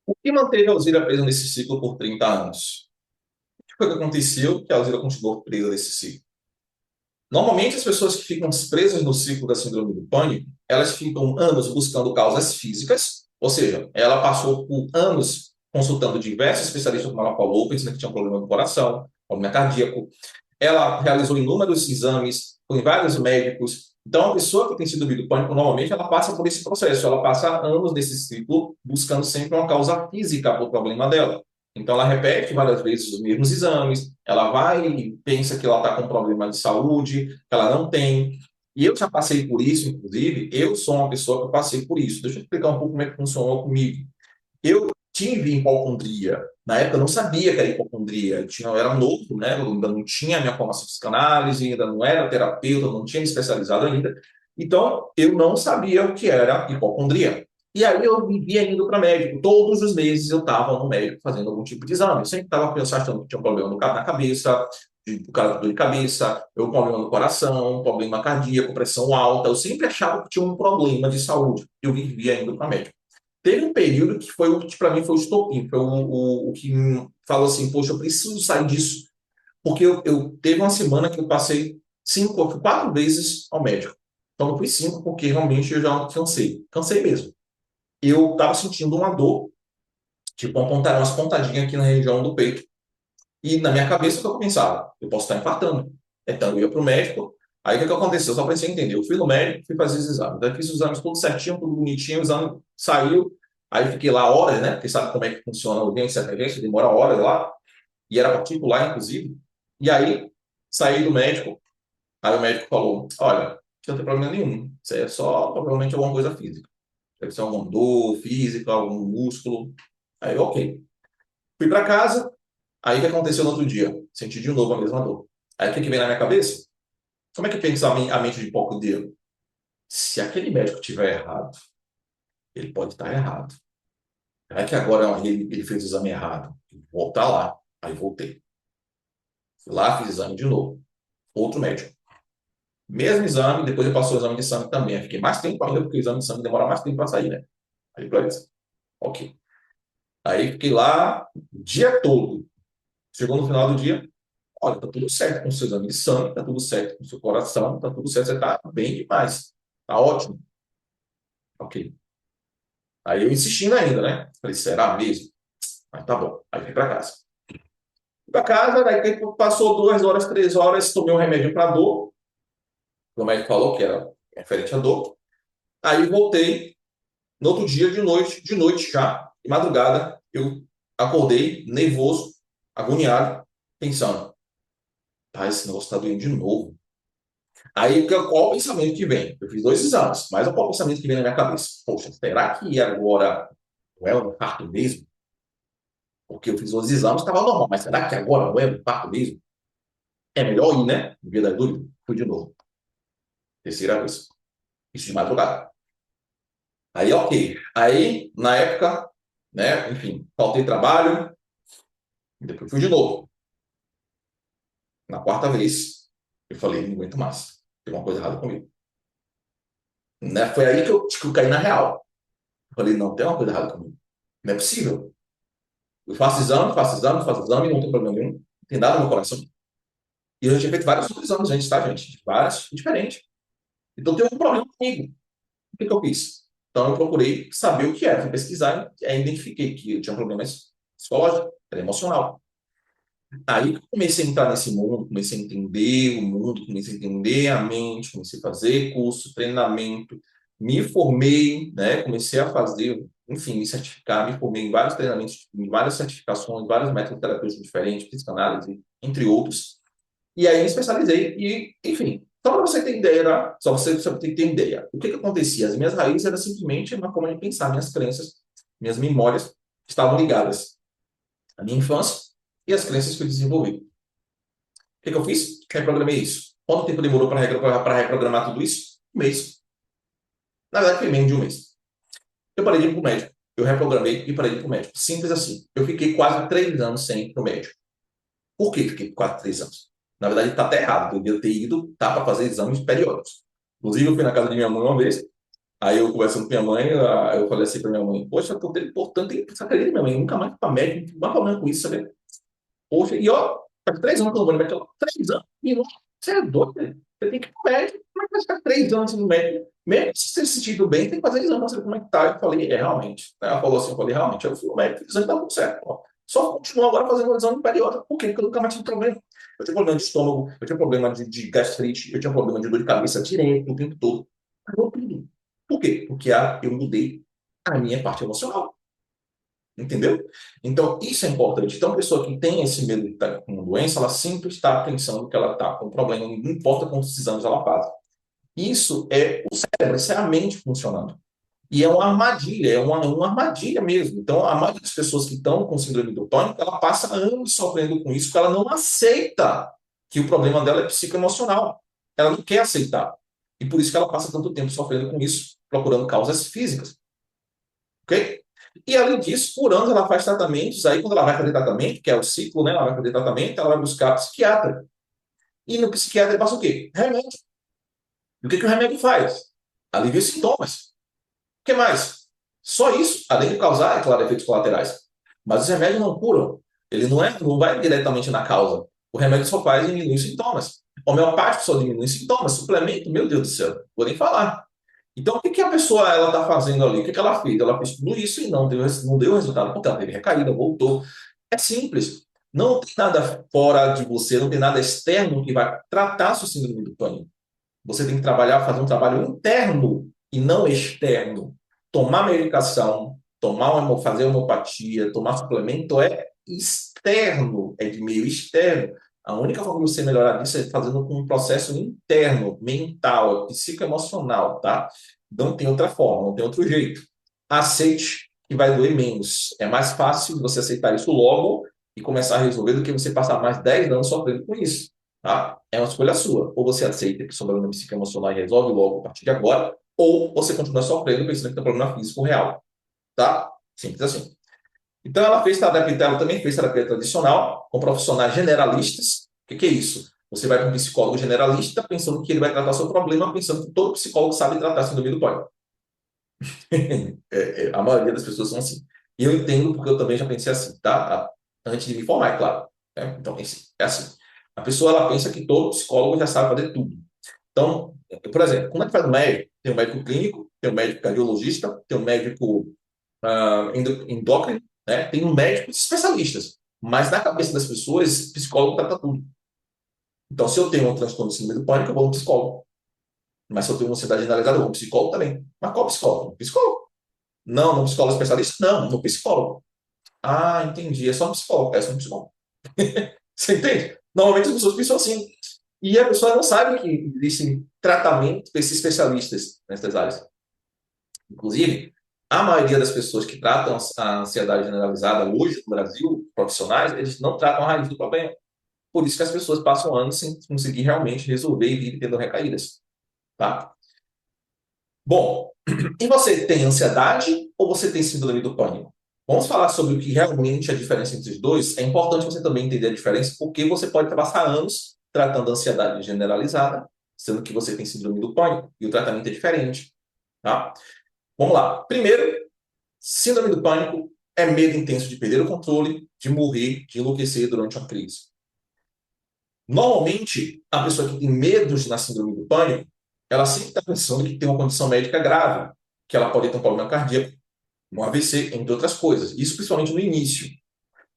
O que manteve a Alzira presa nesse ciclo por 30 anos? O que foi que aconteceu que a Alzira continuou presa nesse ciclo? Normalmente, as pessoas que ficam presas no ciclo da síndrome do pânico, elas ficam anos buscando causas físicas, ou seja, ela passou por anos consultando diversos especialistas, como ela falou, pensando que tinha um problema do coração, problema cardíaco. Ela realizou inúmeros exames com vários médicos. Então, a pessoa que tem síndrome do pânico, normalmente, ela passa por esse processo. Ela passa anos nesse ciclo buscando sempre uma causa física para o problema dela. Então, ela repete várias vezes os mesmos exames, ela vai e pensa que ela está com um problema de saúde, que ela não tem. E eu já passei por isso, inclusive, eu sou uma pessoa que passei por isso. Deixa eu explicar um pouco como é que funcionou comigo. Eu tive hipocondria. Na época eu não sabia que era hipocondria. Eu era novo, né? Eu ainda não tinha a minha formação de psicanálise, ainda não era terapeuta, não tinha me especializado ainda. Então, eu não sabia o que era hipocondria. E aí eu vivia indo para médico. Todos os meses eu estava no médico fazendo algum tipo de exame. Eu sempre estava pensando que tinha um problema na cabeça, o cara com dor de cabeça, eu problema no coração, problema cardíaco, pressão alta. Eu sempre achava que tinha um problema de saúde. Eu vivia indo para médico. Teve um período que foi o que para mim foi o estopim, foi o que falou assim, poxa, eu preciso sair disso, porque eu teve uma semana que eu passei cinco, eu fui 4 vezes ao médico. Então eu fui cinco porque realmente eu já cansei mesmo. Eu estava sentindo uma dor, tipo umas pontadinhas aqui na região do peito, e na minha cabeça o que eu pensava, eu posso estar infartando. Então eu ia para o médico, aí o que aconteceu? Só para você entender, eu fui no médico, fui fazer os exames, aí fiz os exames tudo certinho, tudo bonitinho, o exame saiu. Aí fiquei lá horas, né? Porque sabe como é que funciona a urgência, a emergência, demora horas lá. E era particular, inclusive. E aí, saí do médico. Aí o médico falou: Olha, você não tem problema nenhum. Isso aí é só provavelmente alguma coisa física. Deve ser alguma dor física, algum músculo. Aí, ok. Fui para casa. Aí o que aconteceu no outro dia? Senti de novo a mesma dor. Aí o que veio na minha cabeça? Como é que pensa a mente de pouco dele? Se aquele médico tiver errado, ele pode estar errado. É que agora ele fez o exame errado. Vou voltar lá. Aí voltei. Fui lá, fiz exame de novo. Outro médico. Mesmo exame, depois eu passou o exame de sangue também. Eu fiquei mais tempo ainda, porque o exame de sangue demora mais tempo para sair, né? Aí, beleza. Ok. Aí fiquei lá o dia todo. Chegou no final do dia, olha, tá tudo certo com o seu exame de sangue, tá tudo certo com o seu coração, tá tudo certo, você tá bem demais. Tá ótimo. Ok. Aí eu insistindo ainda, né? Falei, será mesmo? Mas tá bom. Aí fui para casa. Fui para casa, daí passou 2 horas, 3 horas, tomei um remédio para dor. O médico falou que era referente à dor. Aí voltei, no outro dia, de noite já, de madrugada, eu acordei nervoso, agoniado, pensando, tá, esse negócio tá doendo de novo. Aí, qual o pensamento que vem? Eu fiz 2 exames, mas qual o pensamento que vem na minha cabeça? Poxa, será que agora não é um infarto mesmo? Porque eu fiz os exames, estava normal, mas será que agora não é um infarto mesmo? É melhor ir, né? No dia da dúvida, fui de novo. Terceira vez. Isso de madrugada. Aí, ok. Aí, na época, né, enfim, faltei trabalho, depois fui de novo. Na quarta vez, eu falei, não aguento mais. Tem uma coisa errada comigo. Né? Foi aí que eu caí na real. Eu falei, não, tem uma coisa errada comigo. Não é possível. Eu faço exame, não tem problema nenhum. Não tem nada no meu coração. E eu já tinha feito vários outros exames antes, tá, gente? Vários, diferentes. Então tem um problema comigo. O que eu fiz? Então eu procurei saber o que era. Fui pesquisar e aí identifiquei que eu tinha problemas psicológicos, era emocional. Aí que eu comecei a entrar nesse mundo, comecei a entender o mundo, comecei a entender a mente, comecei a fazer curso, treinamento, me formei, né? Comecei a fazer, enfim, me certificar, me formei em vários treinamentos, em várias certificações, vários métodos terapêuticos diferentes, psicanálise, entre outros. E aí me especializei e, enfim, só para você ter ideia, tá? Só para você ter ideia. O que que acontecia? As minhas raízes eram simplesmente uma forma de pensar, minhas crenças, minhas memórias estavam ligadas à minha infância e às crenças que eu desenvolvi. O que que eu fiz? Reprogramei isso. Quanto tempo demorou para reprogramar tudo isso? Um mês. Na verdade, foi menos de um mês. Eu parei de ir para o médico. Eu reprogramei e parei de ir para o médico. Simples assim. Eu fiquei quase 3 anos sem ir para o médico. Por que fiquei quase 3 anos? Na verdade, está até errado. Eu devia ter ido, tá, para fazer exames periódicos. Inclusive, eu fui na casa de minha mãe uma vez. Aí eu conversando com minha mãe, eu falei assim pra minha mãe, poxa, portanto, você acredita, minha mãe? Nunca mais fui pra médico, não tem mais problema com isso, sabe? Poxa, e ó, faz 3 anos que eu não vou no médico. Ela, 3 anos? Menino, você é doido, velho? Você tem que ir pro médico. Como é que vai ficar 3 anos no médico? Mesmo se você se sentindo bem, tem que fazer exame pra saber como é que tá. Eu falei, realmente. Ela falou assim, eu falei, realmente. Eu fui no médico, fiz o exame, tá tudo certo. Ó. Só continuo agora fazendo o exame periódico. Por quê? Porque eu nunca mais tive problema. Eu tinha problema de estômago, eu tinha problema de gastrite, eu tinha problema de dor de cabeça direto o tempo todo. Parou tudo. Por quê? Porque eu mudei a minha parte emocional. Entendeu? Então, isso é importante. Então, a pessoa que tem esse medo de estar com uma doença, ela sempre está pensando que ela está com um problema, não importa quantos exames ela faz. Isso é o cérebro, isso é a mente funcionando. E é uma armadilha, é uma armadilha mesmo. Então, a maioria das pessoas que estão com síndrome do pânico, ela passa anos sofrendo com isso, porque ela não aceita que o problema dela é psicoemocional. Ela não quer aceitar. E por isso que ela passa tanto tempo sofrendo com isso, procurando causas físicas. Ok? E além disso, por anos ela faz tratamentos, aí quando ela vai fazer tratamento, que é o ciclo, né? Ela vai fazer tratamento, ela vai buscar psiquiatra. E no psiquiatra ele passa o quê? Remédio. E o que o remédio faz? Alivia os sintomas. O que mais? Só isso, além de causar, é claro, efeitos colaterais. Mas os remédios não curam. Ele não vai diretamente na causa. O remédio só faz diminuir os sintomas. Homeopático só diminui os sintomas. Suplemento, meu Deus do céu, vou nem falar. Então, o que que a pessoa ela está fazendo ali? O que que ela fez? Ela fez tudo isso e não deu resultado, porque ela teve recaída, voltou. É simples. Não tem nada fora de você, não tem nada externo que vai tratar a sua síndrome do pânico. Você tem que trabalhar, fazer um trabalho interno e não externo. Tomar medicação, fazer homeopatia, tomar suplemento é externo, é de meio externo. A única forma de você melhorar isso é fazendo com um processo interno, mental, psicoemocional, tá? Não tem outra forma, não tem outro jeito. Aceite que vai doer menos. É mais fácil você aceitar isso logo e começar a resolver do que você passar mais 10 anos sofrendo com isso. Tá? É uma escolha sua. Ou você aceita que sua problema psicoemocional e resolve logo a partir de agora, ou você continua sofrendo pensando que tem um problema físico real. Tá? Simples assim. Então, ela fez terapia, ela também fez terapia tradicional com profissionais generalistas. O que é isso? Você vai para um psicólogo generalista pensando que ele vai tratar seu problema, pensando que todo psicólogo sabe tratar síndrome do pânico. A maioria das pessoas são assim. E eu entendo porque eu também já pensei assim, tá? Antes de me formar, é claro. Então, é assim. A pessoa ela pensa que todo psicólogo já sabe fazer tudo. Então, por exemplo, como é que faz o médico? Tem o médico clínico, tem o médico cardiologista, tem o médico endócrino, né? Tem um médico especialistas. Mas na cabeça das pessoas, psicólogo trata tudo. Então, se eu tenho um transtorno de síndrome do pânico, eu vou no psicólogo. Mas se eu tenho uma ansiedade generalizada, eu vou no psicólogo também. Mas qual psicólogo? Psicólogo. Não, no psicólogo especialista? Não, no psicólogo. Ah, entendi. É só um psicólogo. É só um psicólogo. Você entende? Normalmente as pessoas pensam assim. E a pessoa não sabe que existem tratamentos especialistas nessas áreas. Inclusive, a maioria das pessoas que tratam a ansiedade generalizada hoje no Brasil, profissionais, eles não tratam a raiz do problema. Por isso que as pessoas passam anos sem conseguir realmente resolver e vivem tendo recaídas. Tá? Bom, e você tem ansiedade ou você tem síndrome do pânico? Vamos falar sobre o que realmente é a diferença entre os dois. É importante você também entender a diferença, porque você pode passar anos tratando a ansiedade generalizada, sendo que você tem síndrome do pânico, e o tratamento é diferente. Tá? Vamos lá. Primeiro, síndrome do pânico é medo intenso de perder o controle, de morrer, de enlouquecer durante uma crise. Normalmente, a pessoa que tem medos na síndrome do pânico, ela sempre está pensando que tem uma condição médica grave, que ela pode ter um problema cardíaco, um AVC, entre outras coisas. Isso principalmente no início.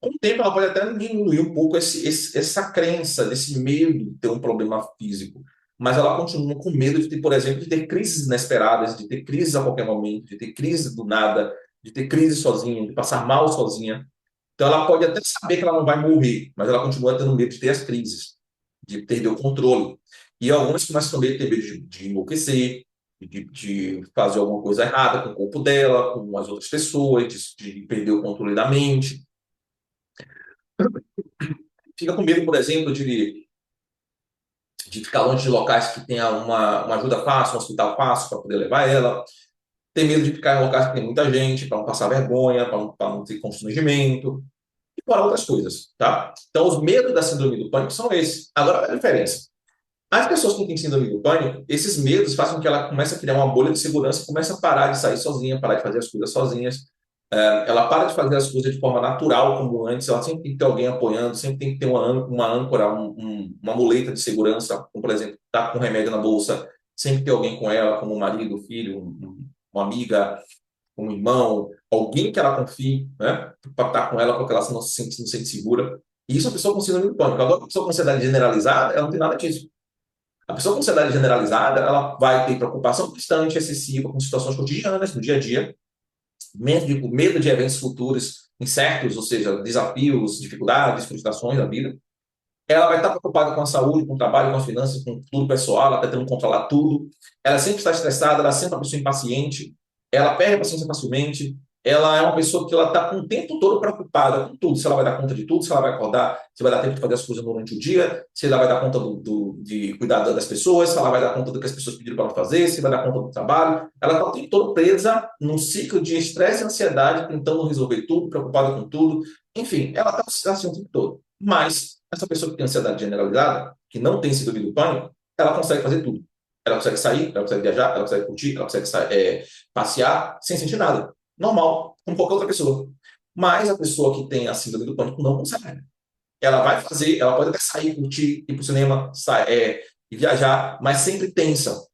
Com o tempo, ela pode até diminuir um pouco essa crença, desse medo de ter um problema físico. Mas ela continua com medo de ter, por exemplo, de ter crises inesperadas, de ter crises a qualquer momento, de ter crise do nada, de ter crise sozinha, de passar mal sozinha. Então, ela pode até saber que ela não vai morrer, mas ela continua tendo medo de ter as crises, de perder o controle. E algumas começam também a ter medo de enlouquecer, de fazer alguma coisa errada com o corpo dela, com as outras pessoas, de perder o controle da mente. Fica com medo, por exemplo, de ficar longe de locais que tenha uma ajuda fácil, um hospital fácil para poder levar ela. Tem medo de ficar em locais que tem muita gente, para não passar vergonha, para não ter constrangimento, e para outras coisas, tá? Então, os medos da síndrome do pânico são esses. Agora, a diferença. As pessoas que têm síndrome do pânico, esses medos fazem com que ela comece a criar uma bolha de segurança e comece a parar de sair sozinha, parar de fazer as coisas sozinhas. Ela para de fazer as coisas de forma natural, como antes. Ela sempre tem que ter alguém apoiando, sempre tem que ter uma âncora, uma muleta de segurança, como, por exemplo, estar com remédio na bolsa, sempre ter alguém com ela, como um marido, filho, uma amiga, um irmão, alguém que ela confie, né, para estar com ela, porque ela não se sente segura. E isso é uma pessoa com síndrome do pânico. Agora, uma pessoa com ansiedade generalizada, ela não tem nada disso. A pessoa com ansiedade generalizada, ela vai ter preocupação constante, excessiva com situações cotidianas, no dia a dia, medo de eventos futuros incertos, ou seja, desafios, dificuldades, frustrações da vida. Ela vai estar preocupada com a saúde, com o trabalho, com as finanças, com tudo pessoal, ela está tentando controlar tudo. Ela sempre está estressada, ela é sempre uma pessoa impaciente, ela perde a paciência facilmente. Ela é uma pessoa que ela está com o tempo todo preocupada com tudo, se ela vai dar conta de tudo, se ela vai acordar, se vai dar tempo de fazer as coisas durante o dia, se ela vai dar conta de cuidar das pessoas, se ela vai dar conta do que as pessoas pediram para ela fazer, se vai dar conta do trabalho. Ela está o tempo todo presa num ciclo de estresse e ansiedade, tentando resolver tudo, preocupada com tudo. Enfim, ela está assim o tempo todo. Mas essa pessoa que tem ansiedade generalizada, que não tem síndrome do pânico, ela consegue fazer tudo. Ela consegue sair, ela consegue viajar, ela consegue curtir, ela consegue passear sem sentir nada. Normal, como qualquer outra pessoa. Mas a pessoa que tem a síndrome do pânico não consegue. Ela vai fazer, ela pode até sair, curtir, ir para o cinema, e viajar, mas sempre tensa.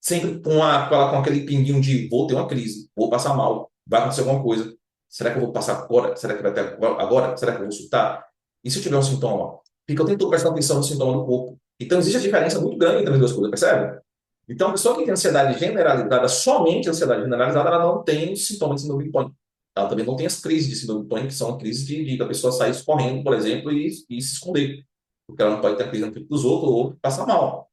Sempre com aquele pinguinho de vou ter uma crise, vou passar mal, vai acontecer alguma coisa. Será que eu vou passar agora? Será que vai ter agora? Será que eu vou surtar? E se eu tiver um sintoma? Fica o tempo todo prestando atenção no sintoma do corpo. Então existe a diferença muito grande entre as duas coisas, percebe? Então a pessoa que tem ansiedade generalizada, somente ansiedade generalizada, ela não tem sintoma de síndrome do pânico. Ela também não tem as crises de síndrome do pânico, que são crises da pessoa sair correndo, por exemplo, e se esconder. Porque ela não pode ter crise na frente dos outros ou passar mal.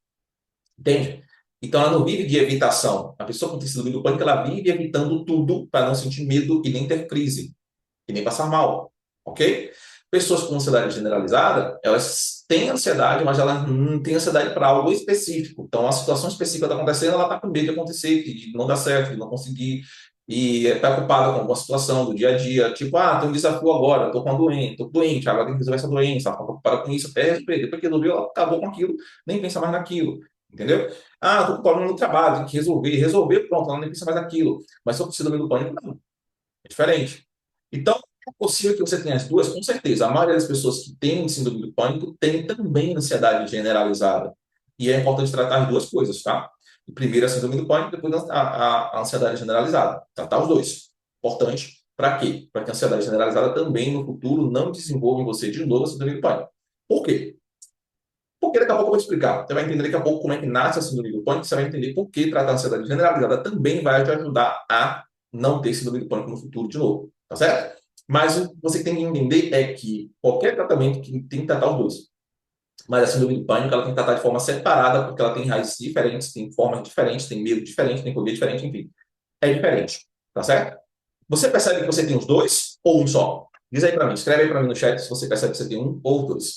Entende? Então ela não vive de evitação. A pessoa com síndrome do pânico, ela vive evitando tudo para não sentir medo e nem ter crise, e nem passar mal. Ok? Pessoas com ansiedade generalizada, elas têm ansiedade, mas elas não têm ansiedade para algo específico. Então, a situação específica está acontecendo, ela está com medo de acontecer, de não dar certo, de não conseguir, e é preocupada com alguma situação do dia a dia, tipo, tem um desafio agora, estou doente, agora tem que resolver essa doença, ela está preocupada com isso, até resolver. Depois que resolveu, ela acabou com aquilo, nem pensa mais naquilo, entendeu? Estou com problema no trabalho, tem que resolver, pronto, ela nem pensa mais naquilo. Mas se eu preciso do pânico, não. É diferente. Então, é possível que você tenha as duas, com certeza. A maioria das pessoas que têm síndrome do pânico tem também ansiedade generalizada. E é importante tratar as duas coisas, tá? Primeiro a síndrome do pânico, depois a ansiedade generalizada. Tratar os dois. Importante. Para quê? Para que a ansiedade generalizada também, no futuro, não desenvolva em você de novo a síndrome do pânico. Por quê? Porque daqui a pouco eu vou te explicar. Você vai entender daqui a pouco como é que nasce a síndrome do pânico, você vai entender por que tratar a ansiedade generalizada também vai te ajudar a não ter síndrome do pânico no futuro de novo, tá certo? Mas o que você tem que entender é que qualquer tratamento tem que tratar os dois. Mas a síndrome do pânico ela tem que tratar de forma separada, porque ela tem raízes diferentes, tem formas diferentes, tem medo diferente, tem fobia diferente, enfim. É diferente, tá certo? Você percebe que você tem os dois ou um só? Diz aí para mim, escreve aí para mim no chat se você percebe que você tem um ou dois.